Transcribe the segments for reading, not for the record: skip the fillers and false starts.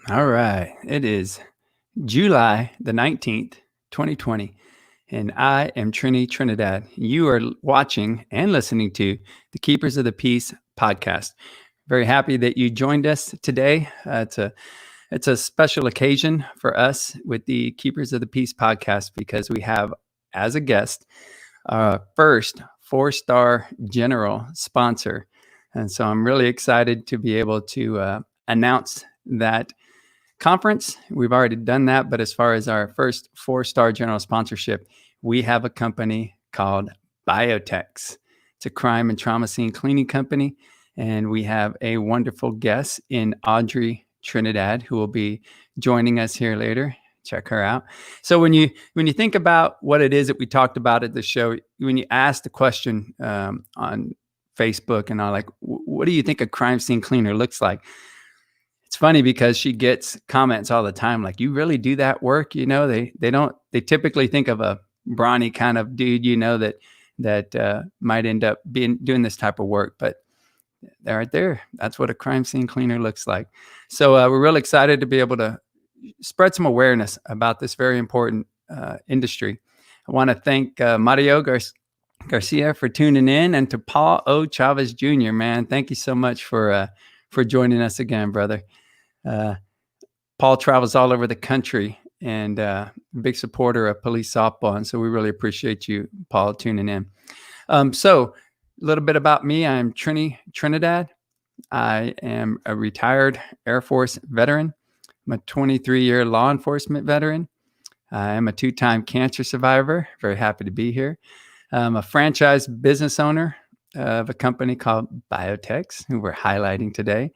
All right. It is July the 19th, 2020, and I am Trini Trinidad. You are watching and listening to the Keepers of the Peace podcast. Very happy that you joined us today. It's a special occasion for us with the Keepers of the Peace podcast because we have as a guest our first 4-star general sponsor. And so I'm really excited to be able to announce that conference. We've already done that, but as far as our first 4-star general sponsorship, we have a company called BioTechs. It's a crime and trauma scene cleaning company, and we have a wonderful guest in Audrey Trinidad who will be joining us here later. Check her out. So when you think about what it is that we talked about at the show, when you ask the question on Facebook and all, like, what do you think a crime scene cleaner looks like? It's funny because she gets comments all the time like, you really do that work? They typically think of a brawny kind of dude, that might end up doing this type of work, but they're right there. That's what a crime scene cleaner looks like. So we're really excited to be able to spread some awareness about this very important industry. I want to thank Mario Garcia for tuning in, and to Paul O. Chavez Jr., man, thank you so much for joining us again, brother. Paul travels all over the country and a big supporter of police softball. And so we really appreciate you, Paul, tuning in. So a little bit about me. I'm Trini Trinidad. I am a retired Air Force veteran. I'm a 23-year law enforcement veteran. I am a 2-time cancer survivor. Very happy to be here. I'm a franchise business owner of a company called BioTechs, who we're highlighting today.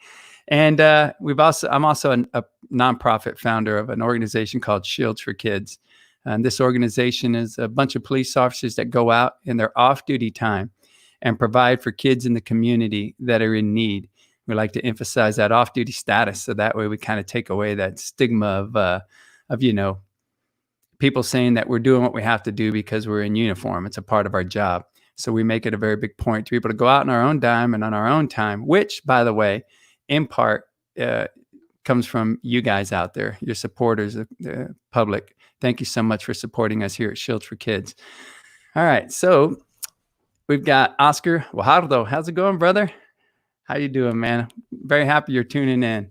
And I'm also a nonprofit founder of an organization called Shields for Kids. And this organization is a bunch of police officers that go out in their off-duty time and provide for kids in the community that are in need. We like to emphasize that off-duty status, so that way we kind of take away that stigma of people saying that we're doing what we have to do because we're in uniform. It's a part of our job. So we make it a very big point to be able to go out on our own dime and on our own time, which, by the way, in part comes from you guys out there, your supporters, the public. Thank you so much for supporting us here at Shields for Kids. All right, so we've got Oscar Guajardo. How's it going, brother? How you doing, man? Very happy you're tuning in.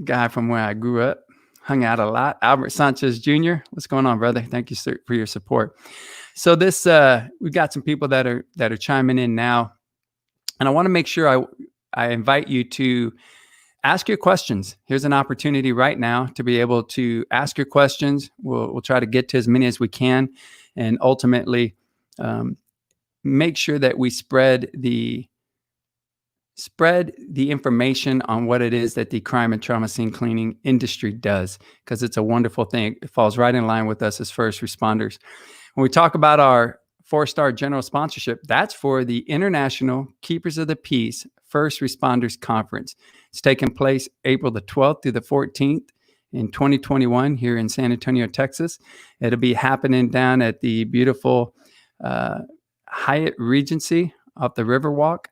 Guy from where I grew up, hung out a lot. Albert Sanchez Jr. What's going on, brother? Thank you, sir, for your support. So this, we've got some people that are chiming in now, and I want to make sure I invite you to ask your questions. Here's an opportunity right now to be able to ask your questions. We'll try to get to as many as we can, and ultimately make sure that we spread the information on what it is that the crime and trauma scene cleaning industry does, because it's a wonderful thing. It falls right in line with us as first responders. When we talk about our 4-star general sponsorship, that's for the International Keepers of the Peace First Responders Conference. It's taking place April the 12th through the 14th in 2021 here in San Antonio, Texas. It'll be happening down at the beautiful Hyatt Regency off the Riverwalk.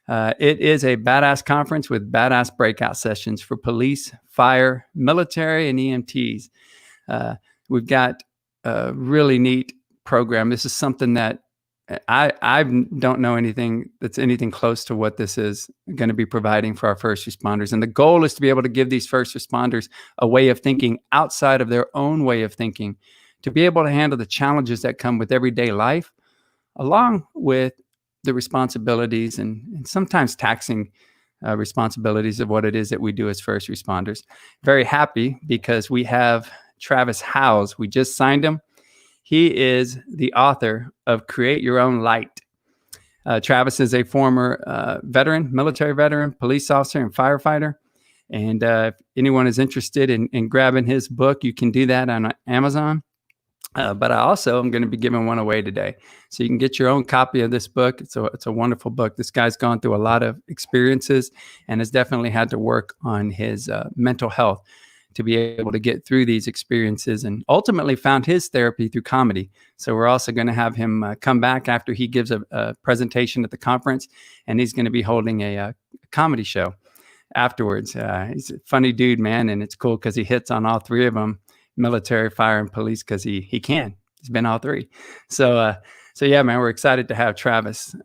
It is a badass conference with badass breakout sessions for police, fire, military, and EMTs. We've got a really neat program. This is something that I don't know anything that's anything close to what this is going to be providing for our first responders. And the goal is to be able to give these first responders a way of thinking outside of their own way of thinking, to be able to handle the challenges that come with everyday life, along with the responsibilities and sometimes taxing responsibilities of what it is that we do as first responders. Very happy because we have Travis Howes. We just signed him. He is the author of Create Your Own Light. Travis is a former veteran, military veteran, police officer, and firefighter. And if anyone is interested in grabbing his book, you can do that on Amazon. But I also am going to be giving one away today. So you can get your own copy of this book. It's a wonderful book. This guy's gone through a lot of experiences and has definitely had to work on his mental health to be able to get through these experiences, and ultimately found his therapy through comedy. So we're also going to have him come back after he gives a presentation at the conference, and he's going to be holding a comedy show. afterwards. He's a funny dude, man, and it's cool because he hits on all three of them: military, fire, and police, because he can. He's been all three. So yeah, man, we're excited to have Travis.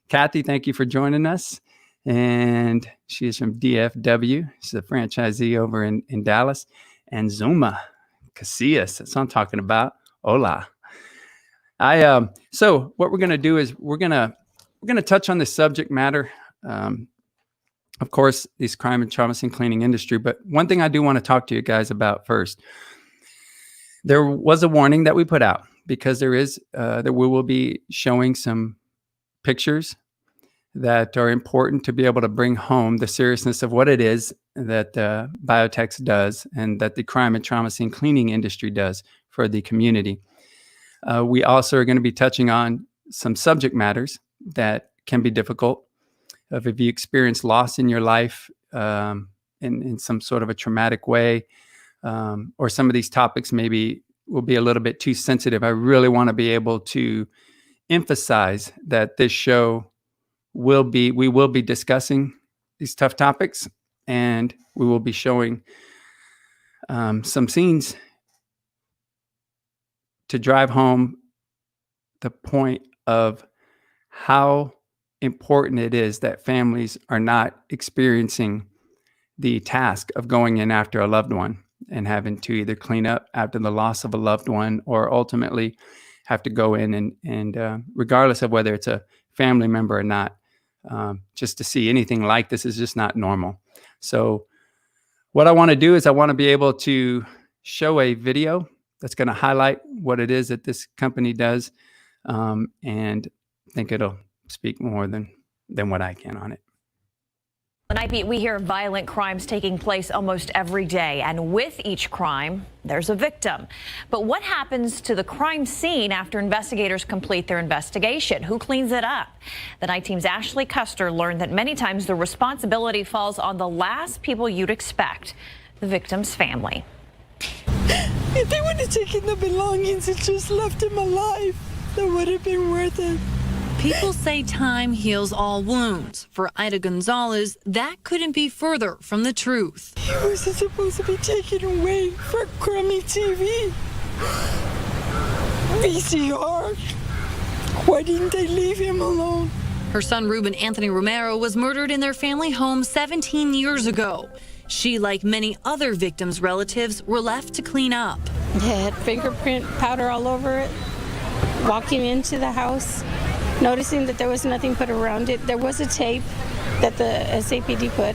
Kathy, thank you for joining us. And she is from DFW. She's a franchisee over in Dallas. And Zuma Casillas, that's what I'm talking about. Hola. So what we're going to do is we're going to touch on the subject matter. Of course, these crime and trauma scene cleaning industry. But one thing I do want to talk to you guys about first. There was a warning that we put out because we will be showing some pictures that are important to be able to bring home the seriousness of what it is that BioTechs does and that the crime and trauma scene cleaning industry does for the community. We also are going to be touching on some subject matters that can be difficult. If you experience loss in your life in some sort of a traumatic way, or some of these topics maybe will be a little bit too sensitive, I really want to be able to emphasize that this show we will be discussing these tough topics, and we will be showing some scenes to drive home the point of how important it is that families are not experiencing the task of going in after a loved one and having to either clean up after the loss of a loved one, or ultimately have to go in and regardless of whether it's a family member or not, just to see anything like this is just not normal. So what I want to do is I want to be able to show a video that's going to highlight what it is that this company does, and I think it'll speak more than what I can on it. Tonight, Pete, we hear of violent crimes taking place almost every day, and with each crime, there's a victim. But what happens to the crime scene after investigators complete their investigation? Who cleans it up? The night team's Ashley Custer learned that many times the responsibility falls on the last people you'd expect, the victim's family. If they would have taken the belongings and just left him alive, that would have been worth it. People say time heals all wounds. For Ida Gonzalez, that couldn't be further from the truth. He wasn't supposed to be taken away for crummy TV. VCR. Why didn't they leave him alone? Her son, Ruben Anthony Romero, was murdered in their family home 17 years ago. She, like many other victims' relatives, were left to clean up. It had fingerprint powder all over it. Walking into the house, noticing that there was nothing put around it. There was a tape that the SAPD put,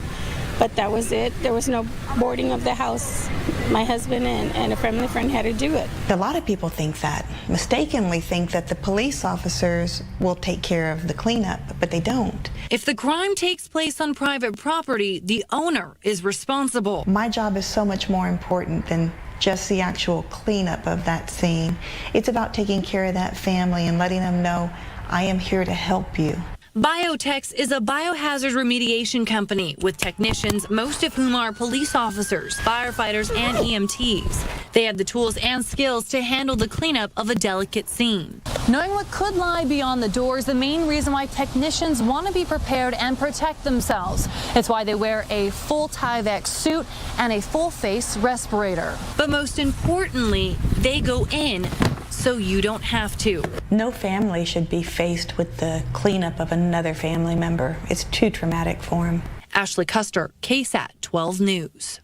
but that was it. There was no boarding of the house. My husband and a family friend had to do it. A lot of people think that, mistakenly think that the police officers will take care of the cleanup, but they don't. If the crime takes place on private property, the owner is responsible. My job is so much more important than just the actual cleanup of that scene. It's about taking care of that family and letting them know, I am here to help you. BioTechs is a biohazard remediation company with technicians, most of whom are police officers, firefighters, and EMTs. They have the tools and skills to handle the cleanup of a delicate scene. Knowing what could lie beyond the door is the main reason why technicians want to be prepared and protect themselves. It's why they wear a full Tyvek suit and a full face respirator. But most importantly, they go in so you don't have to. No family should be faced with the cleanup of another family member. It's too traumatic for them. Ashley Custer, KSAT 12 News.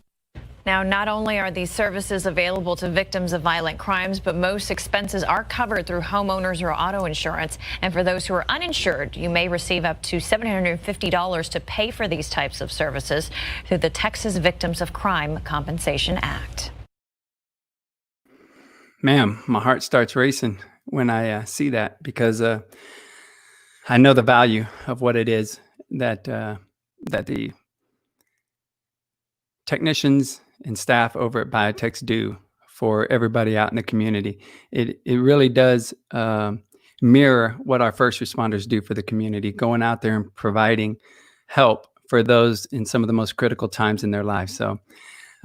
Now, not only are these services available to victims of violent crimes, but most expenses are covered through homeowners or auto insurance. And for those who are uninsured, you may receive up to $750 to pay for these types of services through the Texas Victims of Crime Compensation Act. Ma'am, my heart starts racing when I see that, because I know the value of what it is that the technicians and staff over at BioTechs do for everybody out in the community. It really does mirror what our first responders do for the community, going out there and providing help for those in some of the most critical times in their lives. So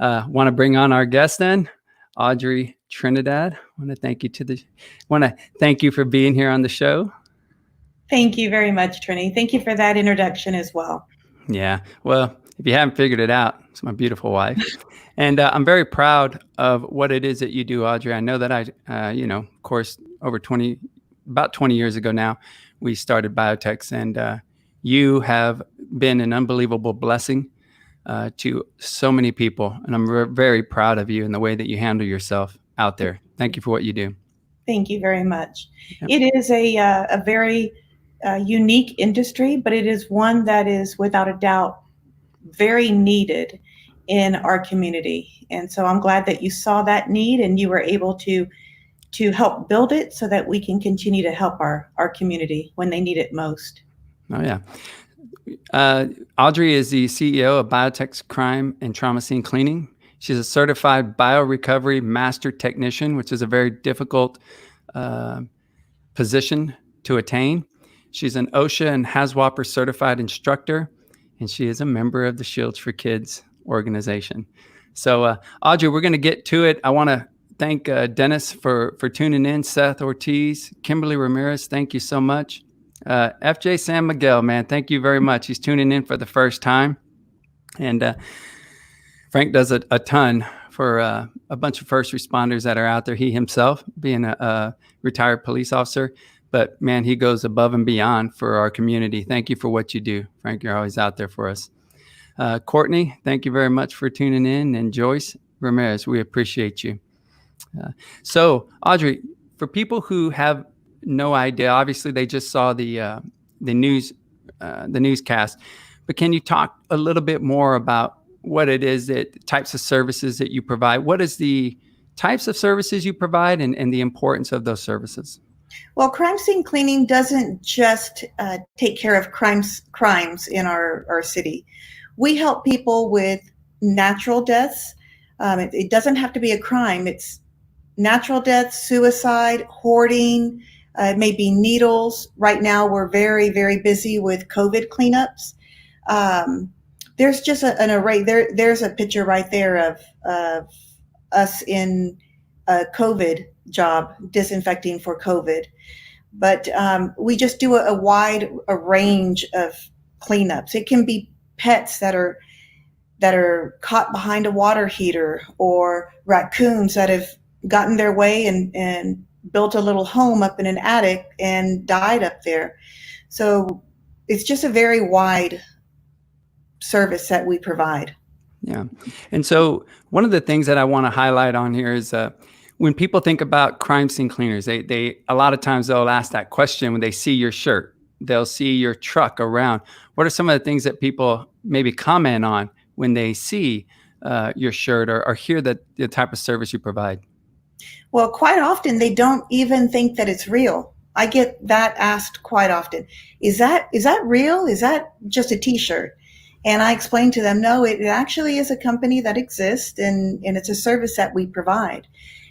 want to bring on our guest then, Audrey Trinidad. Want to thank you for being here on the show. Thank you very much, Trini. Thank you for that introduction as well. Yeah, well, If you haven't figured it out, it's my beautiful wife. And I'm very proud of what it is that you do, Audrey. I know that of course, about 20 years ago now, we started BioTechs, and you have been an unbelievable blessing to so many people. And I'm very proud of you and the way that you handle yourself out there. Thank you for what you do. Thank you very much. Yep. It is a very unique industry, but it is one that is without a doubt very needed in our community. And so I'm glad that you saw that need and you were able to help build it so that we can continue to help our community when they need it most. Oh, yeah. Audrey is the CEO of BioTechs Crime and Trauma Scene Cleaning. She's a certified biorecovery master technician, which is a very difficult position to attain. She's an OSHA and HAZWOPER certified instructor, and she is a member of the Shields for Kids organization. So, Audrey, we're going to get to it. I want to thank Dennis for tuning in, Seth Ortiz, Kimberly Ramirez, thank you so much. FJ San Miguel, man, thank you very much. He's tuning in for the first time. And Frank does a ton for a bunch of first responders that are out there. He himself being a retired police officer, but man, he goes above and beyond for our community. Thank you for what you do, Frank. You're always out there for us. Courtney, thank you very much for tuning in. And Joyce Ramirez, we appreciate you. So, Audrey, for people who have no idea, obviously they just saw the newscast, but can you talk a little bit more about what it is, that types of services that you provide? What is the types of services you provide and the importance of those services? Well, crime scene cleaning doesn't just take care of crimes in our city. We help people with natural deaths. It doesn't have to be a crime. It's natural deaths, suicide, hoarding, it may be needles. Right now, we're very, very busy with COVID cleanups. There's just an array. There's a picture right there of us in a COVID job, disinfecting for COVID. But we just do a wide range of cleanups. It can be pets that are caught behind a water heater, or raccoons that have gotten their way and built a little home up in an attic and died up there. So it's just a very wide service that we provide. Yeah. And so one of the things that I want to highlight on here is when people think about crime scene cleaners, they a lot of times they'll ask that question when they see your shirt, they'll see your truck around. What are some of the things that people maybe comment on when they see your shirt or hear the type of service you provide? Well, quite often they don't even think that it's real. I get that asked quite often. Is that real? Is that just a t-shirt? And I explain to them, no, it actually is a company that exists and it's a service that we provide.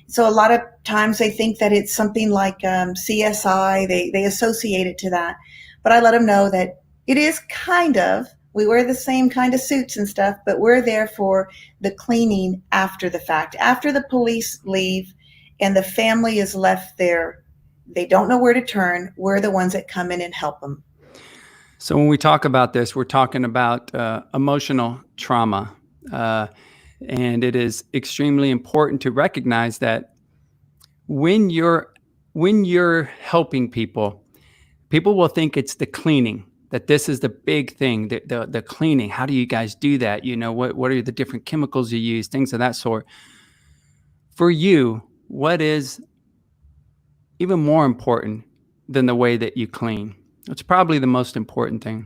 So a lot of times they think that it's something like CSI, they associate it to that. But I let them know that it is we wear the same kind of suits and stuff, but we're there for the cleaning after the fact, after the police leave and the family is left there. They don't know where to turn. We're the ones that come in and help them. So when we talk about this, we're talking about emotional trauma. And it is extremely important to recognize that when you're helping people will think it's the cleaning, that this is the big thing, the cleaning. How do you guys do that? You know, what are the different chemicals you use, things of that sort. For you, what is even more important than the way that you clean? It's probably the most important thing.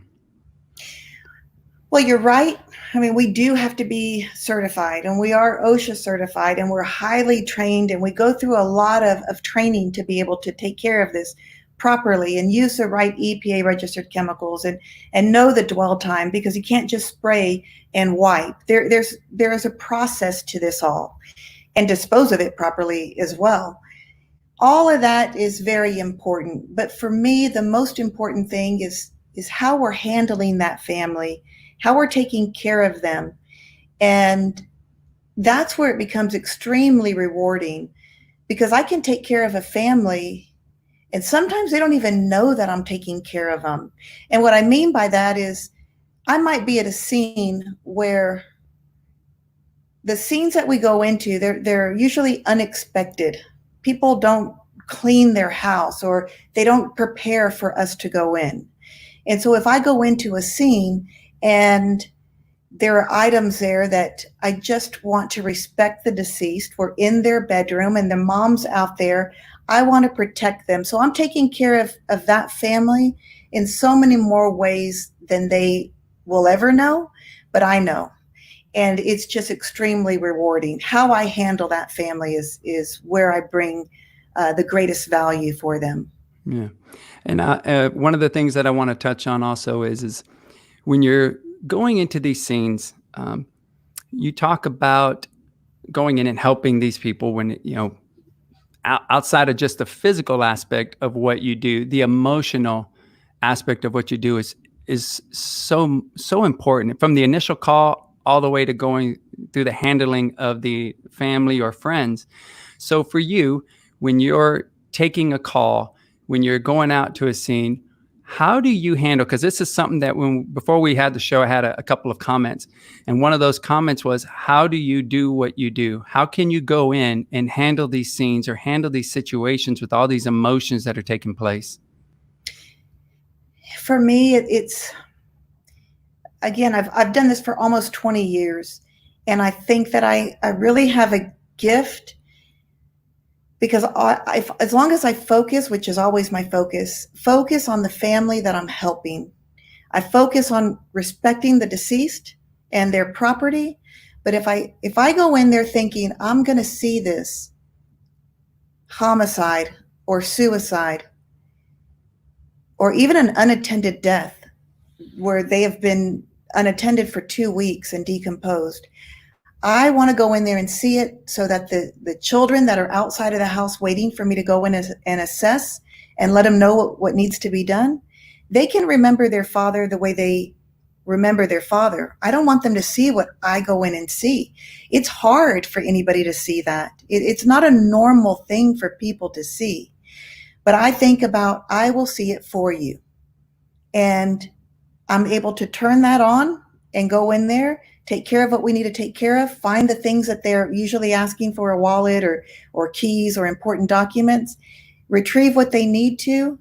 Well, you're right. I mean, we do have to be certified, and we are OSHA certified, and we're highly trained, and we go through a lot of training to be able to take care of this properly and use the right EPA registered chemicals and know the dwell time, because you can't just spray and wipe. There is a process to this all, and dispose of it properly as well. All of that is very important. But for me, the most important thing is how we're handling that family, how we're taking care of them. And that's where it becomes extremely rewarding, because I can take care of a family and sometimes they don't even know that I'm taking care of them. And what I mean by that is I might be at a scene where the scenes that we go into, they're usually unexpected. People don't clean their house, or they don't prepare for us to go in. And so if I go into a scene and there are items there that I just want to respect the deceased, we're in their bedroom and the mom's out there, I want to protect them. So I'm taking care of that family in so many more ways than they will ever know, but I know. And it's just extremely rewarding. How I handle that family is where I bring the greatest value for them. Yeah. And one of the things that I want to touch on also is when you're going into these scenes, you talk about going in and helping these people when, outside of just the physical aspect of what you do, the emotional aspect of what you do is so important, from the initial call all the way to going through the handling of the family or friends. So for you, when you're taking a call, when you're going out to a scene, how do you handle, because this is something that before we had the show, I had a couple of comments. And one of those comments was, how do you do what you do? How can you go in and handle these scenes or handle these situations with all these emotions that are taking place? For me, it's again, I've done this for almost 20 years. And I think that I really have a gift, because as long as I focus, which is always my focus on the family that I'm helping. I focus on respecting the deceased and their property. But if I go in there thinking I'm going to see this homicide or suicide or even an unattended death where they have been unattended for 2 weeks and decomposed, I want to go in there and see it so that the children that are outside of the house waiting for me to go in and assess and let them know what needs to be done, they can remember their father the way they remember their father. I don't want them to see what I go in and see. It's hard for anybody to see that. It's not a normal thing for people to see. But I think about, I will see it for you. And I'm able to turn that on and go in there, take care of what we need to take care of, find the things that they're usually asking for, a wallet or keys or important documents, retrieve what they need to,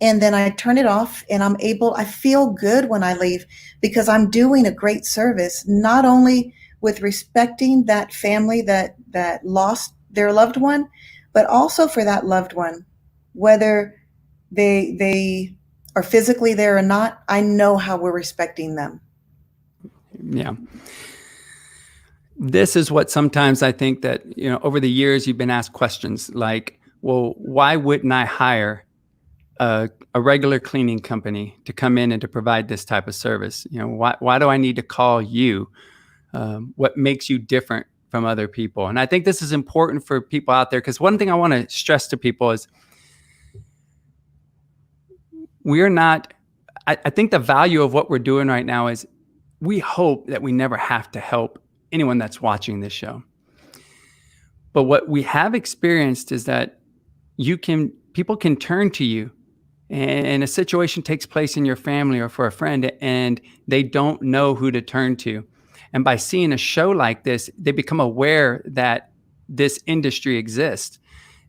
and then I turn it off, and I feel good when I leave, because I'm doing a great service, not only with respecting that family that lost their loved one, but also for that loved one, whether they are physically there or not. I know how we're respecting them. Yeah. This is what sometimes I think that, over the years you've been asked questions like, well, why wouldn't I hire a regular cleaning company to come in and to provide this type of service? Why do I need to call you? What makes you different from other people? And I think this is important for people out there, because one thing I want to stress to people is I think the value of what we're doing right now is we hope that we never have to help anyone that's watching this show. But what we have experienced is that people can turn to you, and a situation takes place in your family or for a friend, and they don't know who to turn to. And by seeing a show like this, they become aware that this industry exists.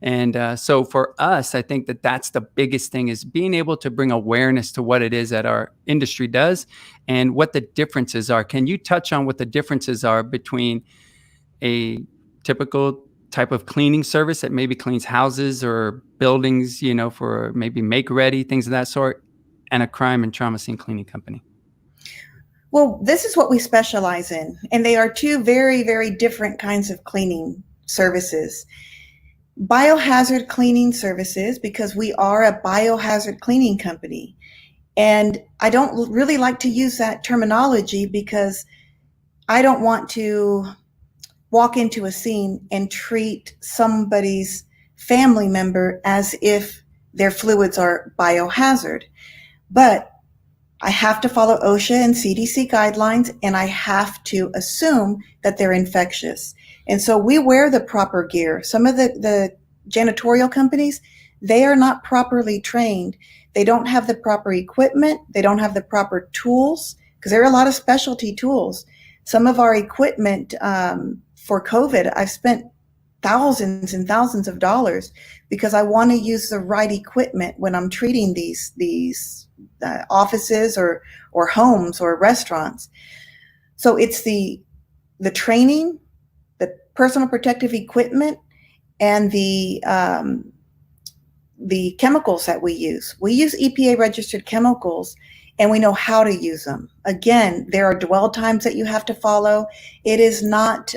And so for us, I think that that's the biggest thing, is being able to bring awareness to what it is that our industry does and what the differences are. Can you touch on what the differences are between a typical type of cleaning service that maybe cleans houses or buildings, for maybe make ready, things of that sort, and a crime and trauma scene cleaning company? Well, this is what we specialize in, and they are two very, very different kinds of cleaning services. Biohazard cleaning services, because we are a biohazard cleaning company. And I don't really like to use that terminology, because I don't want to walk into a scene and treat somebody's family member as if their fluids are biohazard. But I have to follow OSHA and CDC guidelines, and I have to assume that they're infectious. And so we wear the proper gear. Some of the janitorial companies, they are not properly trained. They don't have the proper equipment. They don't have the proper tools. because there are a lot of specialty tools. Some of our equipment for COVID, I've spent thousands and thousands of dollars because I want to use the right equipment when I'm treating these offices or homes or restaurants. So it's the training, the personal protective equipment, and the chemicals that we use. We use EPA registered chemicals, and we know how to use them. Again, there are dwell times that you have to follow. It is not,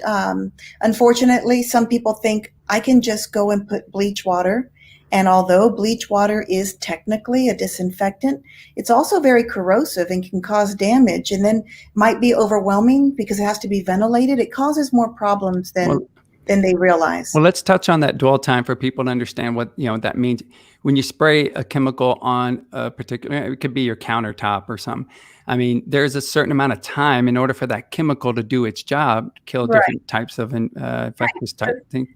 unfortunately, some people think I can just go and put bleach water. And although bleach water is technically a disinfectant, it's also very corrosive and can cause damage, and then might be overwhelming because it has to be ventilated. It causes more problems than they realize. Well, let's touch on that dwell time for people to understand what that means. When you spray a chemical on a particular, it could be your countertop or something. I mean, there's a certain amount of time in order for that chemical to do its job, to kill different types of infectious type thing.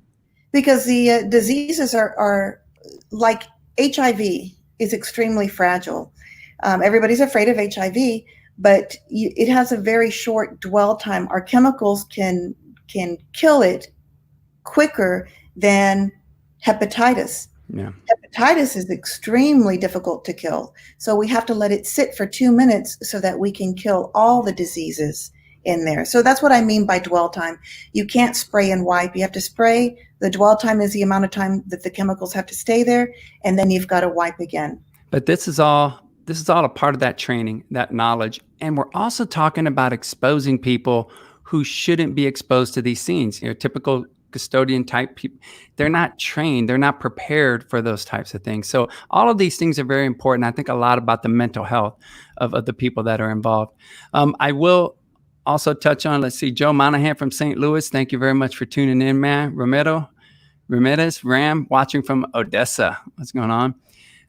Because the diseases are like HIV is extremely fragile. Everybody's afraid of HIV, but it has a very short dwell time. Our chemicals can kill it quicker than hepatitis. Yeah. Hepatitis is extremely difficult to kill. So we have to let it sit for 2 minutes so that we can kill all the diseases in there. So that's what I mean by dwell time. You can't spray and wipe. You have to spray. The dwell time is the amount of time that the chemicals have to stay there, and then you've got to wipe again. But this is all a part of that training, that knowledge. And we're also talking about exposing people who shouldn't be exposed to these scenes. Typical custodian type people, they're not trained, they're not prepared for those types of things. So all of these things are very important. I think a lot about the mental health of the people that are involved. I will also touch on, let's see, Joe Monahan from St. Louis. Thank you very much for tuning in, man. Ramirez, Ram, watching from Odessa. What's going on?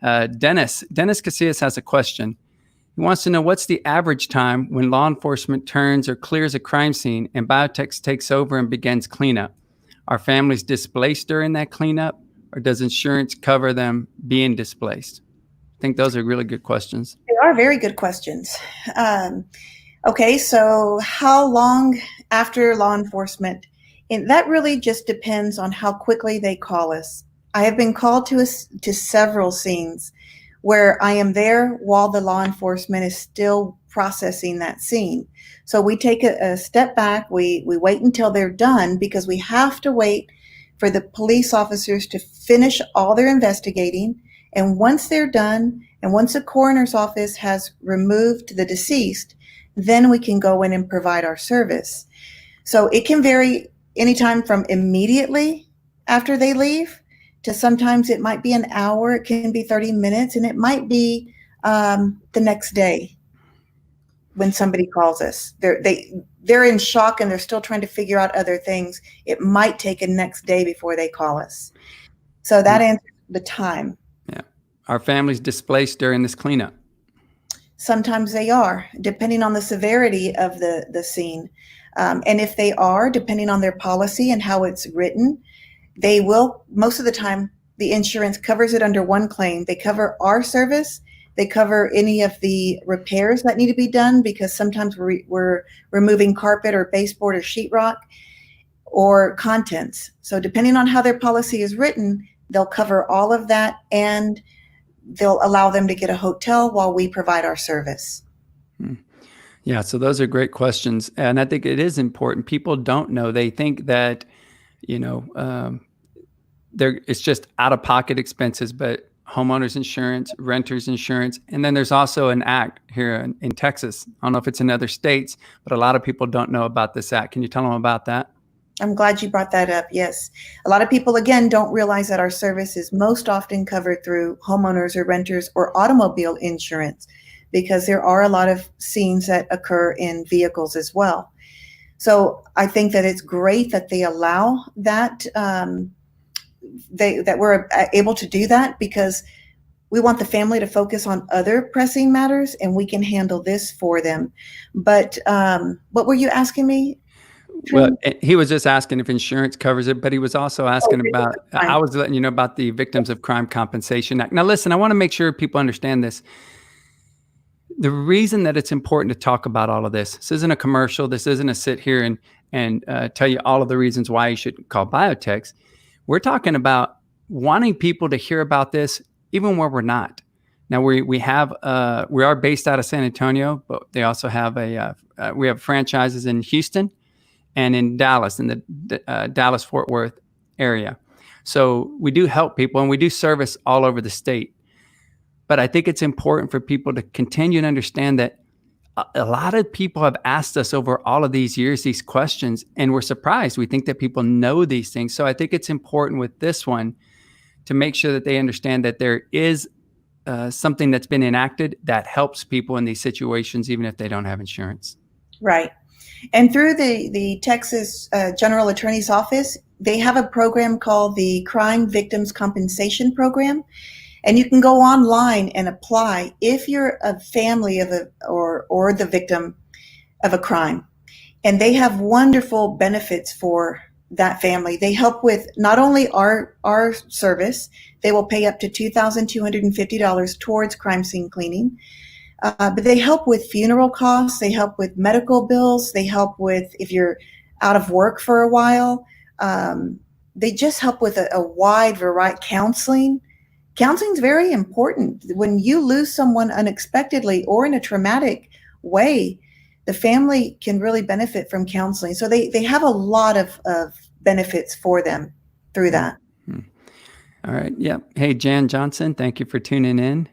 Dennis Casillas has a question. He wants to know, what's the average time when law enforcement turns or clears a crime scene and BioTechs takes over and begins cleanup? Are families displaced during that cleanup, or does insurance cover them being displaced? I think those are really good questions. They are very good questions. Okay, so how long after law enforcement? And that really just depends on how quickly they call us. I have been called to several scenes where I am there while the law enforcement is still processing that scene. So we take a step back, we wait until they're done, because we have to wait for the police officers to finish all their investigating. And once they're done, and once the coroner's office has removed the deceased, then we can go in and provide our service. So it can vary anytime from immediately after they leave to sometimes it might be an hour, it can be 30 minutes, and it might be the next day when somebody calls us. They're in shock and they're still trying to figure out other things. It might take a next day before they call us. So that answers the time. Yeah. Are families displaced during this cleanup? Sometimes they are, depending on the severity of the scene. And if they are, depending on their policy and how it's written, they will, most of the time, the insurance covers it under one claim. They cover our service. They cover any of the repairs that need to be done, because sometimes we're removing carpet or baseboard or sheetrock or contents. So depending on how their policy is written, they'll cover all of that, and they'll allow them to get a hotel while we provide our service. Yeah, so those are great questions. And I think it is important. People don't know. They think that, it's just out-of-pocket expenses, but homeowners insurance, renters insurance, and then there's also an act here in Texas. I don't know if it's in other states, but a lot of people don't know about this act. Can you tell them about that? I'm glad you brought that up. Yes. A lot of people, again, don't realize that our service is most often covered through homeowners or renters or automobile insurance, because there are a lot of scenes that occur in vehicles as well. So I think that it's great that they allow that, that we're able to do that, because we want the family to focus on other pressing matters and we can handle this for them. But what were you asking me? Well, he was just asking if insurance covers it, but he was also asking about, I was letting you know about the Victims of Crime Compensation Act. Now, listen, I want to make sure people understand this. the reason that it's important to talk about all of this isn't a commercial. This isn't a sit here and tell you all of the reasons why you should call BioTechs. We're talking about wanting people to hear about this even where we're not. Now we are based out of San Antonio, but they also have we have franchises in Houston and in Dallas, in the Dallas-Fort Worth area. So we do help people and we do service all over the state. But I think it's important for people to continue to understand that a lot of people have asked us over all of these years these questions, and we're surprised. We think that people know these things. So I think it's important with this one to make sure that they understand that there is something that's been enacted that helps people in these situations, even if they don't have insurance. Right. And through the Texas General Attorney's Office, they have a program called the Crime Victims Compensation Program. And you can go online and apply if you're a family of or the victim of a crime. And they have wonderful benefits for that family. They help with not only our service, they will pay up to $2,250 towards crime scene cleaning, but they help with funeral costs, they help with medical bills, they help with if you're out of work for a while. They just help with a wide variety. Counseling. Counseling is very important. When you lose someone unexpectedly or in a traumatic way, the family can really benefit from counseling. So they have a lot of benefits for them through that. All right. Yeah. Hey, Jan Johnson, thank you for tuning in.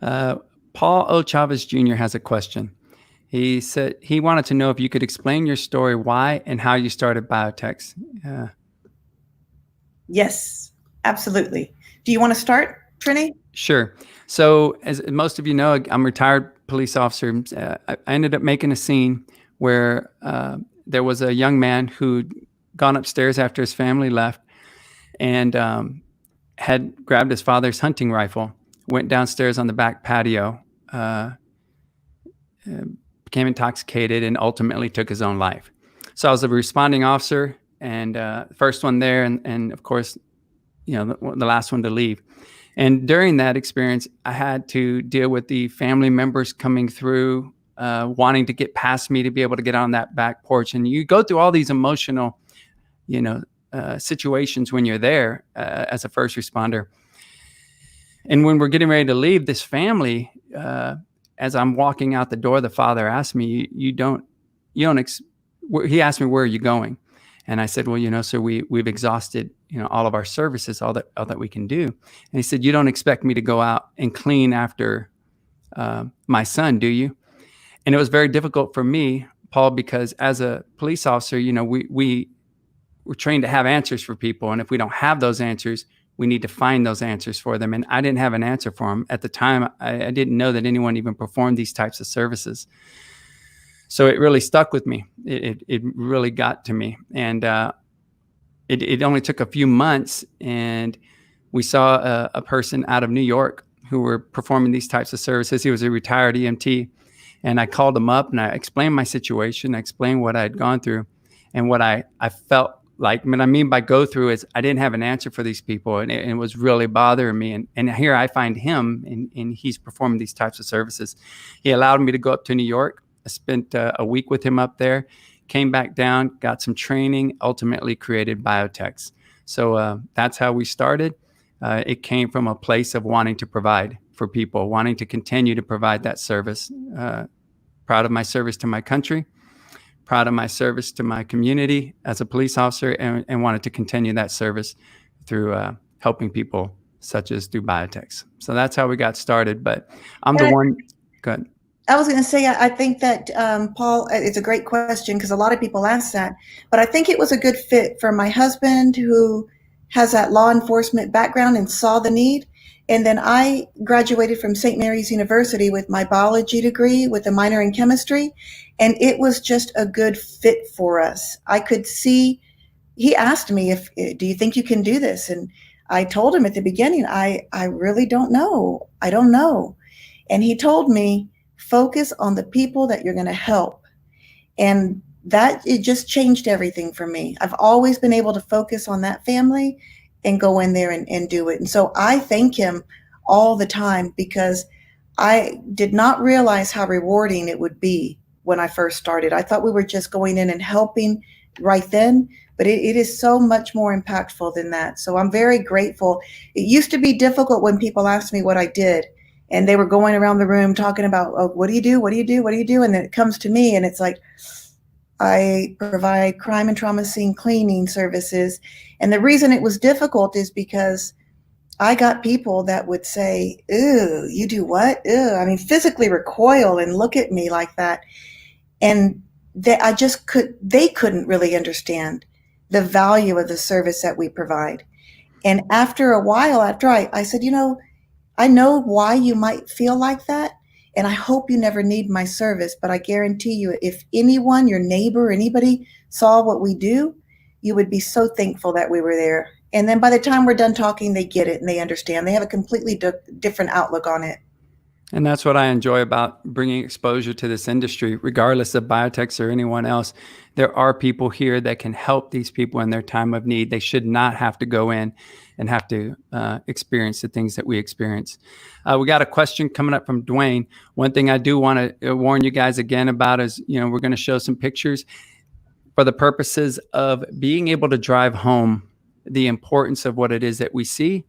Paul O. Chavez Jr. has a question. He said he wanted to know if you could explain your story, why and how you started BioTechs. Yes, absolutely. Do you want to start, Trini? Sure. So as most of you know, I'm a retired police officer. I ended up making a scene where there was a young man who'd gone upstairs after his family left and had grabbed his father's hunting rifle, went downstairs on the back patio, became intoxicated, and ultimately took his own life. So I was a responding officer and first one there, and of course, the last one to leave. And during that experience, I had to deal with the family members coming through, wanting to get past me to be able to get on that back porch. And you go through all these emotional, situations when you're there as a first responder. And when we're getting ready to leave, this family, as I'm walking out the door, the father asked me, he asked me, where are you going? And I said, well, sir, we've exhausted, all of our services, all that we can do. And he said, you don't expect me to go out and clean after my son, do you? And it was very difficult for me, Paul, because as a police officer, we're trained to have answers for people. And if we don't have those answers, we need to find those answers for them. And I didn't have an answer for them. At the time, I didn't know that anyone even performed these types of services. So it really stuck with me. It really got to me. And it only took a few months, and we saw a person out of New York who were performing these types of services. He was a retired EMT. And I called him up and I explained my situation. I explained what I had gone through and what I felt like. What I mean by go through is I didn't have an answer for these people, and it was really bothering me. And here I find him, and he's performing these types of services. He allowed me to go up to New York. I spent a week with him up there, came back down, got some training, ultimately created BioTechs. So that's how we started. It came from a place of wanting to provide for people, wanting to continue to provide that service. Proud of my service to my country, proud of my service to my community as a police officer, and wanted to continue that service through helping people such as through BioTechs. So that's how we got started. But I'm the one. Go ahead. I was going to say, I think that, Paul, it's a great question because a lot of people ask that. But I think it was a good fit for my husband, who has that law enforcement background and saw the need. And then I graduated from St. Mary's University with my biology degree with a minor in chemistry. And it was just a good fit for us. I could see, he asked me, do you think you can do this? And I told him at the beginning, I really don't know. I don't know. And he told me, focus on the people that you're going to help. And that, it just changed everything for me. I've always been able to focus on that family and go in there and do it. And so I thank him all the time because I did not realize how rewarding it would be when I first started. I thought we were just going in and helping right then, but it is so much more impactful than that. So I'm very grateful. It used to be difficult when people asked me what I did, and they were going around the room talking about, oh, what do you do? What do you do? What do you do? And then it comes to me and it's like, I provide crime and trauma scene cleaning services. And the reason it was difficult is because I got people that would say, "Ooh, you do what?" Ooh, I mean, physically recoil and look at me like that. And they couldn't really understand the value of the service that we provide. And after a while, after I said, I know why you might feel like that. And I hope you never need my service, but I guarantee you, if anyone, your neighbor, anybody saw what we do, you would be so thankful that we were there. And then by the time we're done talking, they get it and they understand. They have a completely different outlook on it. And that's what I enjoy about bringing exposure to this industry, regardless of BioTechs or anyone else. There are people here that can help these people in their time of need. They should not have to go in and have to experience the things that we experience. We got a question coming up from Dwayne. One thing I do want to warn you guys again about is, we're going to show some pictures for the purposes of being able to drive home the importance of what it is that we see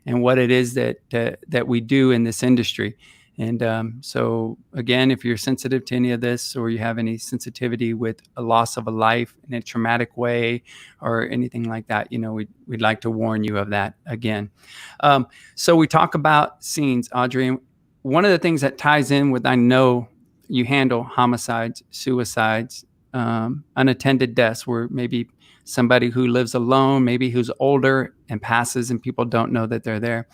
and what it is that we do in this industry. And so again, if you're sensitive to any of this, or you have any sensitivity with a loss of a life in a traumatic way or anything like that, we'd like to warn you of that again. So we talk about scenes, Audrey. One of the things that ties in with, I know you handle homicides, suicides, unattended deaths, where maybe somebody who lives alone, maybe who's older and passes and people don't know that they're there.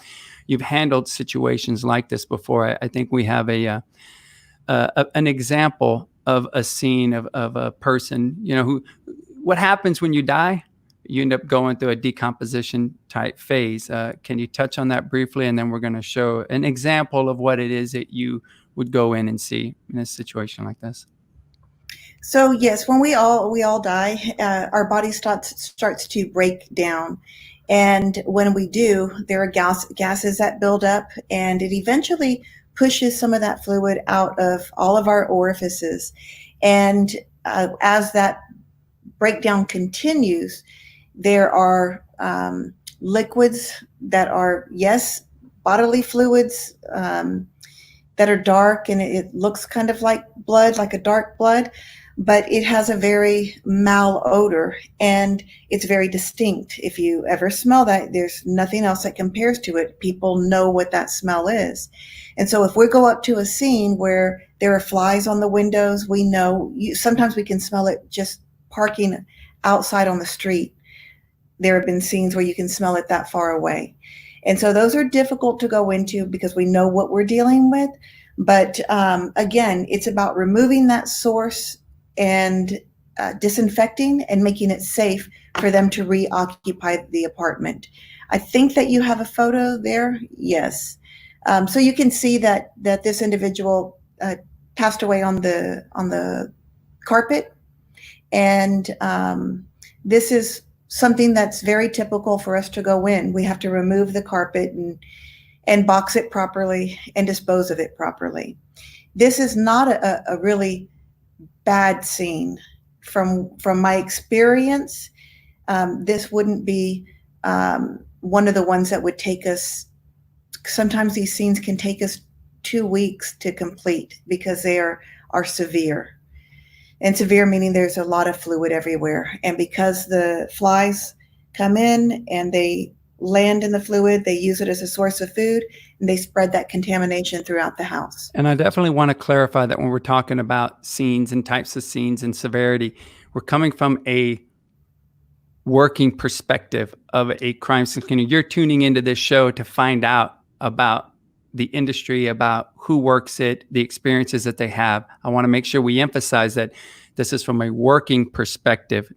You've handled situations like this before. I think we have an example of a scene of a person, what happens when you die? You end up going through a decomposition type phase. Can you touch on that briefly? And then we're going to show an example of what it is that you would go in and see in a situation like this. So yes, when we all die, our body starts to break down. And when we do, there are gases that build up, and it eventually pushes some of that fluid out of all of our orifices. And as that breakdown continues, there are liquids that are, yes, bodily fluids that are dark, and it looks kind of like blood, like a dark blood, but it has a very malodor and it's very distinct. If you ever smell that, there's nothing else that compares to it. People know what that smell is. And so if we go up to a scene where there are flies on the windows, we know, sometimes we can smell it just parking outside on the street. There have been scenes where you can smell it that far away. And so those are difficult to go into because we know what we're dealing with. But again, it's about removing that source and disinfecting and making it safe for them to reoccupy the apartment. I think that you have a photo there. Yes. So you can see that this individual passed away on the carpet. And this is something that's very typical for us to go in. We have to remove the carpet and box it properly and dispose of it properly. This is not a really bad scene. From my experience, this wouldn't be one of the ones that would take us. Sometimes these scenes can take us 2 weeks to complete because they are severe. And severe meaning there's a lot of fluid everywhere. And because the flies come in and they land in the fluid, they use it as a source of food, and they spread that contamination throughout the house. And I definitely want to clarify that when we're talking about scenes and types of scenes and severity, we're coming from a working perspective of a crime scene cleaner. You're tuning into this show to find out about the industry, about who works it, the experiences that they have. I want to make sure we emphasize that this is from a working perspective.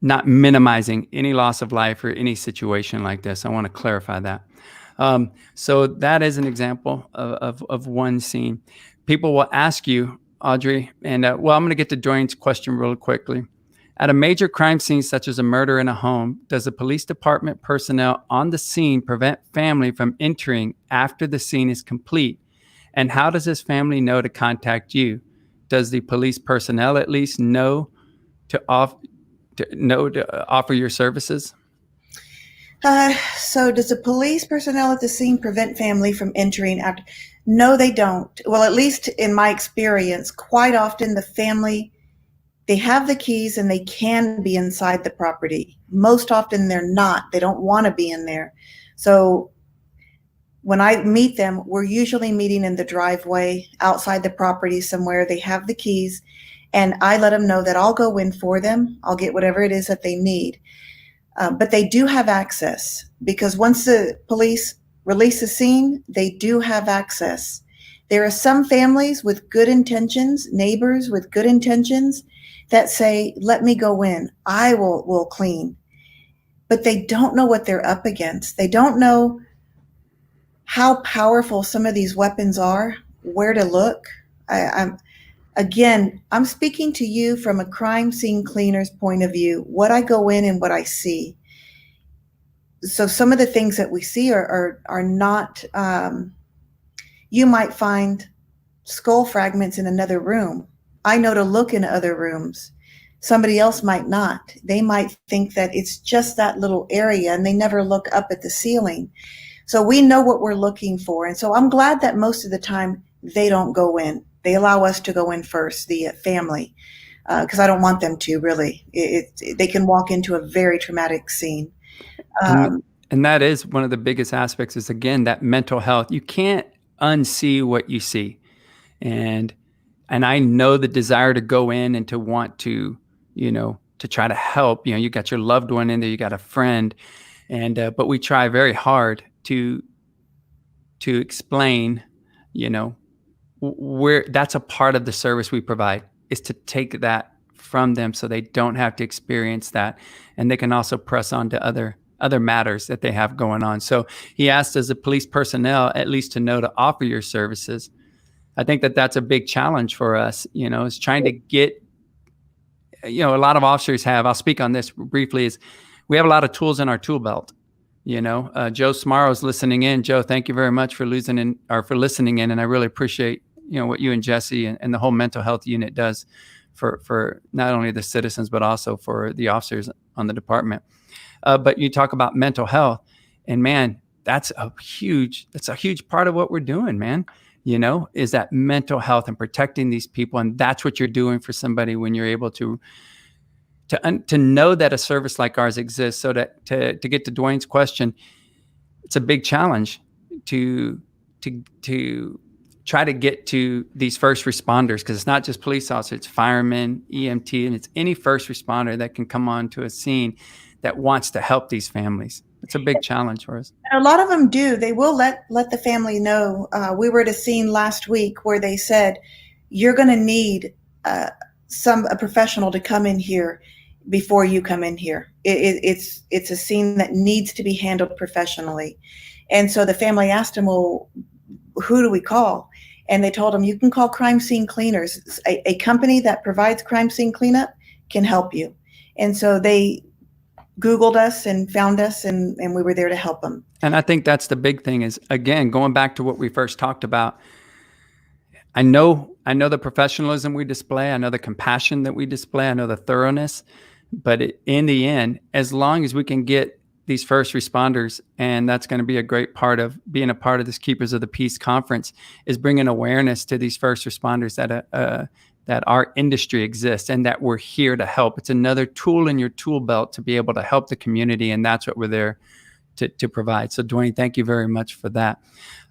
Not minimizing any loss of life or any situation like this. I want to clarify that. So that is an example of one scene. People will ask you, Audrey, and I'm going to get to Dwayne's question really quickly. At a major crime scene such as a murder in a home, does the police department personnel on the scene prevent family from entering after the scene is complete? And how does this family know to contact you? Does the police personnel at least know to offer your services? So does the police personnel at the scene prevent family from entering after? No, they don't. Well, at least in my experience, quite often the family, they have the keys and they can be inside the property. Most often they're not. They don't want to be in there. So when I meet them, we're usually meeting in the driveway outside the property somewhere. They have the keys, and I let them know that I'll go in for them. I'll get whatever it is that they need. But they do have access, because once the police release the scene, they do have access. There are some families with good intentions, neighbors with good intentions, that say, let me go in, I will clean. But they don't know what they're up against. They don't know how powerful some of these weapons are, where to look. I'm speaking to you from a crime scene cleaner's point of view, what I go in and what I see. So some of the things that we see are not, you might find skull fragments in another room. I know to look in other rooms. Somebody else might not. They might think that it's just that little area and they never look up at the ceiling. So we know what we're looking for. And so I'm glad that most of the time they don't go in. They allow us to go in first, the family, because I don't want them to, really. They can walk into a very traumatic scene. And that is one of the biggest aspects, is, again, that mental health. You can't unsee what you see. And I know the desire to go in and to want to, to try to help. You got your loved one in there, you got a friend, and but we try very hard to explain, where that's a part of the service we provide, is to take that from them so they don't have to experience that, and they can also press on to other matters that they have going on. So he asked, as a police personnel at least to know to offer your services. I think that that's a big challenge for us, is trying to get, a lot of officers have, I'll speak on this briefly, is we have a lot of tools in our tool belt. Joe Smarrow's listening in. Joe, thank you very much for listening in. And I really appreciate, what you and Jesse and the whole mental health unit does for not only the citizens, but also for the officers on the department. But you talk about mental health, and man, that's a huge part of what we're doing, man. Is that mental health and protecting these people. And that's what you're doing for somebody when you're able to know that a service like ours exists. So that to get to Dwayne's question, it's a big challenge to try to get to these first responders, because it's not just police officers, it's firemen, EMT, and it's any first responder that can come onto a scene that wants to help these families. It's a big challenge for us. A lot of them do. They will let the family know. We were at a scene last week where they said, you're going to need a professional to come in here before you come in here. It's a scene that needs to be handled professionally. And so the family asked him, well, who do we call? And they told him, you can call crime scene cleaners. A company that provides crime scene cleanup can help you. And so they Googled us and found us, and we were there to help them. And I think that's the big thing, is, again, going back to what we first talked about. I know the professionalism we display. I know the compassion that we display. I know the thoroughness. But in the end, as long as we can get these first responders, and that's going to be a great part of being a part of this Keepers of the Peace conference, is bringing awareness to these first responders that our industry exists and that we're here to help. It's another tool in your tool belt to be able to help the community, and that's what we're there to provide. So, Dwayne, thank you very much for that.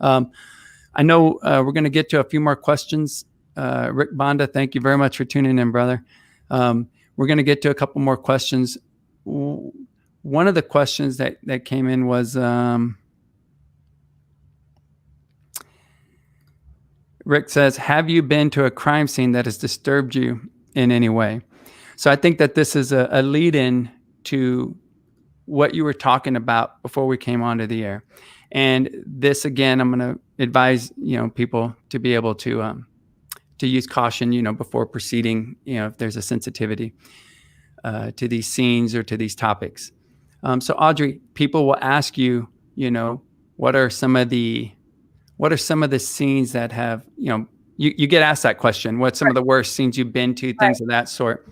I know we're going to get to a few more questions. Rick Bonda, thank you very much for tuning in, brother. We're going to get to a couple more questions. One of the questions that came in was, Rick says, have you been to a crime scene that has disturbed you in any way? So I think that this is a lead-in to what you were talking about before we came onto the air. And this, again, I'm going to advise, people to be able to use caution, before proceeding, if there's a sensitivity. to these scenes or to these topics. So Audrey, people will ask you, what are some of the scenes that have, you get asked that question, what's some of the worst scenes you've been to, things of that sort.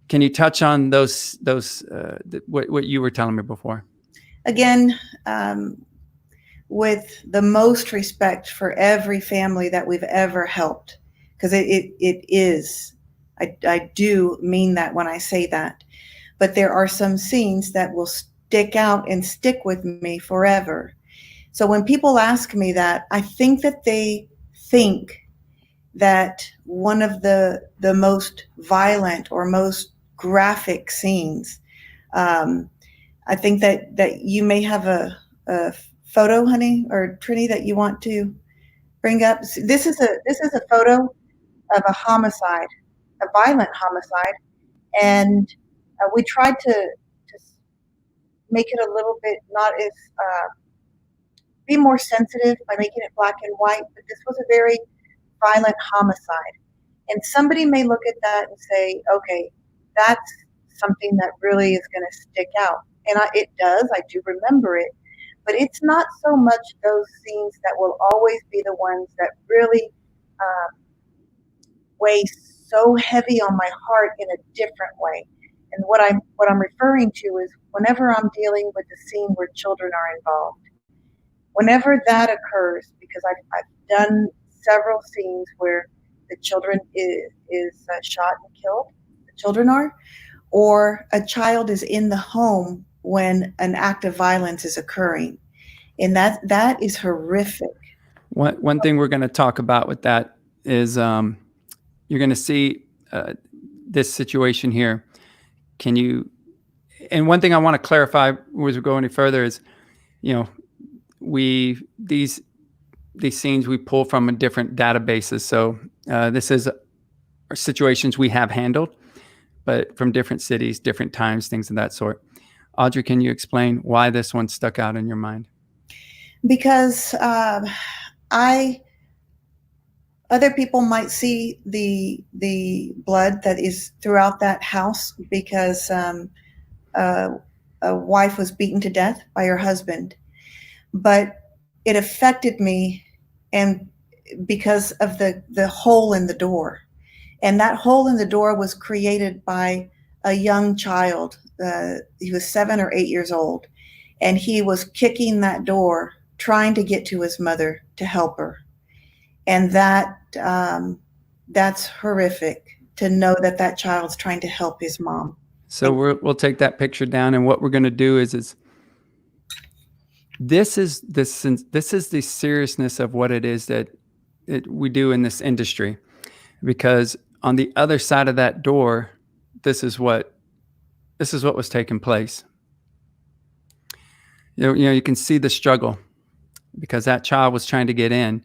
Can you touch on those what you were telling me before? Again, with the most respect for every family that we've ever helped, because it is, I do mean that when I say that, but there are some scenes that will stick out and stick with me forever. So when people ask me that, I think that they think that one of the most violent or most graphic scenes, I think that you may have a photo, honey, or Trini, that you want to bring up. This is a photo of a homicide, a violent homicide, and we tried to make it a little bit not as be more sensitive by making it black and white, but this was a very violent homicide. And somebody may look at that and say, okay, that's something that really is going to stick out. And it does, I do remember it, but it's not so much those scenes that will always be the ones that really weigh so heavy on my heart in a different way. And what I'm referring to is whenever I'm dealing with a scene where children are involved, whenever that occurs, because I've done several scenes where the children is shot and killed, the children are, or a child is in the home when an act of violence is occurring. And that is horrific. One thing we're going to talk about with that is you're going to see this situation here. And one thing I want to clarify as we go any further is, these scenes we pull from different databases. So this is situations we have handled, but from different cities, different times, things of that sort. Audrey, can you explain why this one stuck out in your mind? Because other people might see the blood that is throughout that house because a wife was beaten to death by her husband. But it affected me, and because of the hole in the door. And that hole in the door was created by a young child. He was 7 or 8 years old, and he was kicking that door, trying to get to his mother to help her. And that's horrific to know that child's trying to help his mom. So we'll take that picture down, and what we're going to do is this is the seriousness of what it is that we do in this industry, because on the other side of that door, this is what was taking place. You can see the struggle, because that child was trying to get in